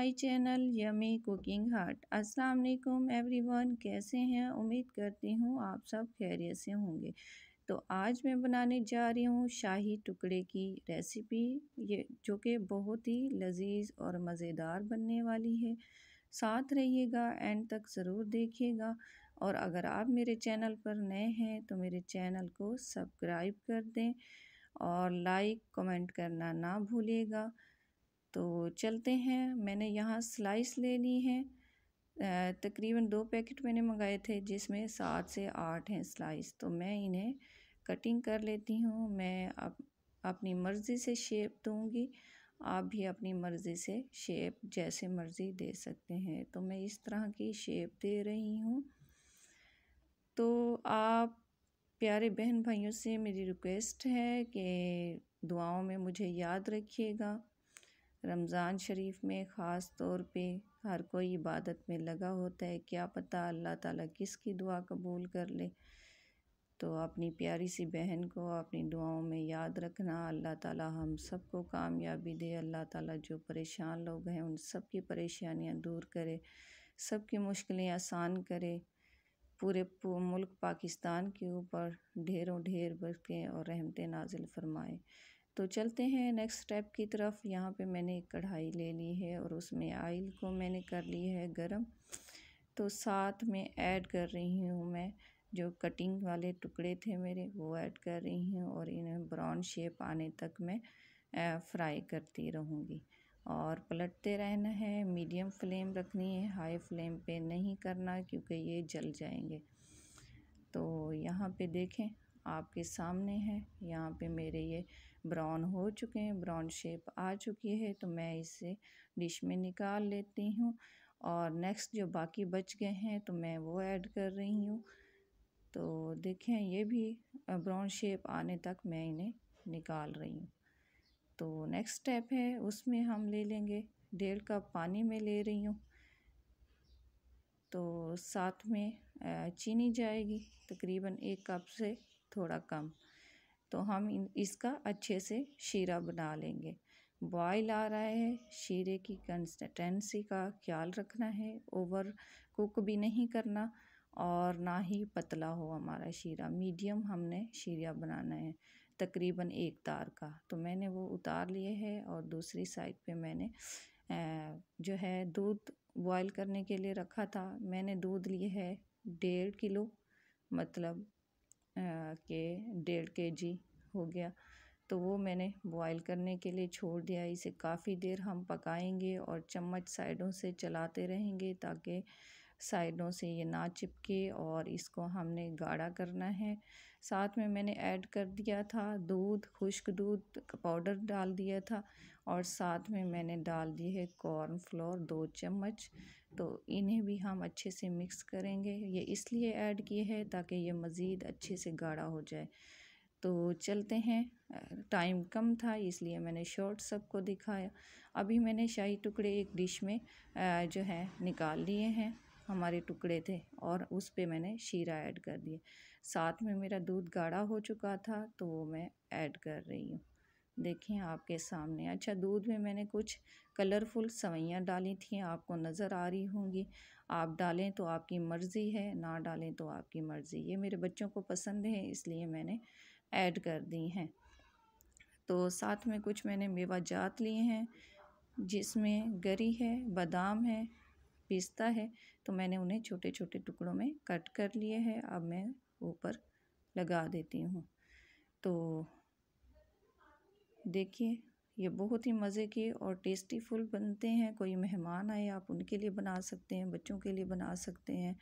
My channel yummy cooking हट। अस्सलाम वालेकुम एवरीवन, कैसे हैं? उम्मीद करती हूँ आप सब खैरियत से होंगे। तो आज मैं बनाने जा रही हूँ शाही टुकड़े की रेसिपी, ये जो कि बहुत ही लजीज और मज़ेदार बनने वाली है। साथ रहिएगा, एंड तक ज़रूर देखिएगा। और अगर आप मेरे चैनल पर नए हैं तो मेरे चैनल को सब्सक्राइब कर दें और लाइक कमेंट करना ना भूलिएगा। तो चलते हैं। मैंने यहाँ स्लाइस ले ली हैं, तकरीबन 2 पैकेट मैंने मंगाए थे जिसमें 7 से 8 हैं स्लाइस। तो मैं इन्हें कटिंग कर लेती हूँ। मैं अपनी मर्ज़ी से शेप दूँगी, आप भी अपनी मर्ज़ी से शेप जैसे मर्ज़ी दे सकते हैं। तो मैं इस तरह की शेप दे रही हूँ। तो आप प्यारे बहन भाइयों से मेरी रिक्वेस्ट है कि दुआओं में मुझे याद रखिएगा। रमज़ान शरीफ में ख़ास तौर पे हर कोई इबादत में लगा होता है, क्या पता अल्लाह ताला किसकी दुआ कबूल कर ले। तो अपनी प्यारी सी बहन को अपनी दुआओं में याद रखना। अल्लाह ताला हम सबको कामयाबी दे। अल्लाह ताला जो परेशान लोग हैं उन सब की परेशानियां दूर करे, सबकी मुश्किलें आसान करे। पूरे मुल्क पाकिस्तान के ऊपर ढेरों ढेर बरकतें और रहमतें नाजिल फरमाए। तो चलते हैं नेक्स्ट स्टेप की तरफ। यहाँ पे मैंने एक कढ़ाई ले ली है और उसमें ऑयल को मैंने कर ली है गरम। तो साथ में ऐड कर रही हूँ मैं जो कटिंग वाले टुकड़े थे मेरे, वो ऐड कर रही हूँ और इन्हें ब्राउन शेप आने तक मैं फ्राई करती रहूँगी। और पलटते रहना है, मीडियम फ्लेम रखनी है, हाई फ्लेम पे नहीं करना क्योंकि ये जल जाएंगे। तो यहाँ पे देखें आपके सामने है, यहाँ पे मेरे ये ब्राउन हो चुके हैं, ब्राउन शेप आ चुकी है। तो मैं इसे डिश में निकाल लेती हूँ और नेक्स्ट जो बाकी बच गए हैं तो मैं वो ऐड कर रही हूँ। तो देखें ये भी ब्राउन शेप आने तक मैं इन्हें निकाल रही हूँ। तो नेक्स्ट स्टेप है, उसमें हम ले लेंगे 1.5 कप पानी में ले रही हूँ। तो साथ में चीनी जाएगी तकरीबन 1 कप से थोड़ा कम। तो हम इसका अच्छे से शीरा बना लेंगे। बॉयल आ रहा है, शीरे की कंसिस्टेंसी का ख्याल रखना है, ओवर कुक भी नहीं करना और ना ही पतला हो हमारा शीरा। मीडियम हमने शीरा बनाना है, तकरीबन 1 तार का। तो मैंने वो उतार लिए है और दूसरी साइड पे मैंने जो है दूध बॉयल करने के लिए रखा था। मैंने दूध लिए है 1.5 किलो, मतलब के 1.5 kg हो गया। तो वो मैंने बॉयल करने के लिए छोड़ दिया। इसे काफ़ी देर हम पकाएंगे और चम्मच साइडों से चलाते रहेंगे ताकि साइडों से ये ना चिपके, और इसको हमने गाढ़ा करना है। साथ में मैंने ऐड कर दिया था दूध, खुश्क दूध का पाउडर डाल दिया था और साथ में मैंने डाल दी है कॉर्न फ्लोर 2 चम्मच। तो इन्हें भी हम अच्छे से मिक्स करेंगे। ये इसलिए ऐड किए हैं ताकि ये मज़ीद अच्छे से गाढ़ा हो जाए। तो चलते हैं, टाइम कम था इसलिए मैंने शॉर्ट सबको दिखाया। अभी मैंने शाही टुकड़े एक डिश में जो है निकाल लिए हैं, हमारे टुकड़े थे, और उस पे मैंने शीरा ऐड कर दिया। साथ में मेरा दूध गाढ़ा हो चुका था तो वो मैं ऐड कर रही हूँ, देखें आपके सामने। अच्छा, दूध में मैंने कुछ कलरफुल सवैयाँ डाली थी, आपको नज़र आ रही होंगी। आप डालें तो आपकी मर्ज़ी है, ना डालें तो आपकी मर्ज़ी। ये मेरे बच्चों को पसंद है इसलिए मैंने ऐड कर दी हैं। तो साथ में कुछ मैंने मेवा जात लिए हैं जिसमें गरी है, बादाम है, पिस्ता है। तो मैंने उन्हें छोटे छोटे टुकड़ों में कट कर लिए हैं। अब मैं ऊपर लगा देती हूँ। तो देखिए ये बहुत ही मज़े के और टेस्टी फुल बनते हैं। कोई मेहमान आए आप उनके लिए बना सकते हैं, बच्चों के लिए बना सकते हैं,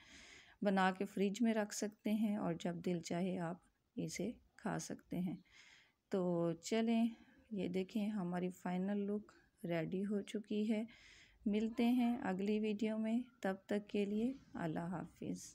बना के फ्रिज में रख सकते हैं और जब दिल चाहे आप इसे खा सकते हैं। तो चलें, ये देखें हमारी फाइनल लुक रेडी हो चुकी है। मिलते हैं अगली वीडियो में, तब तक के लिए अल्लाह हाफिज़।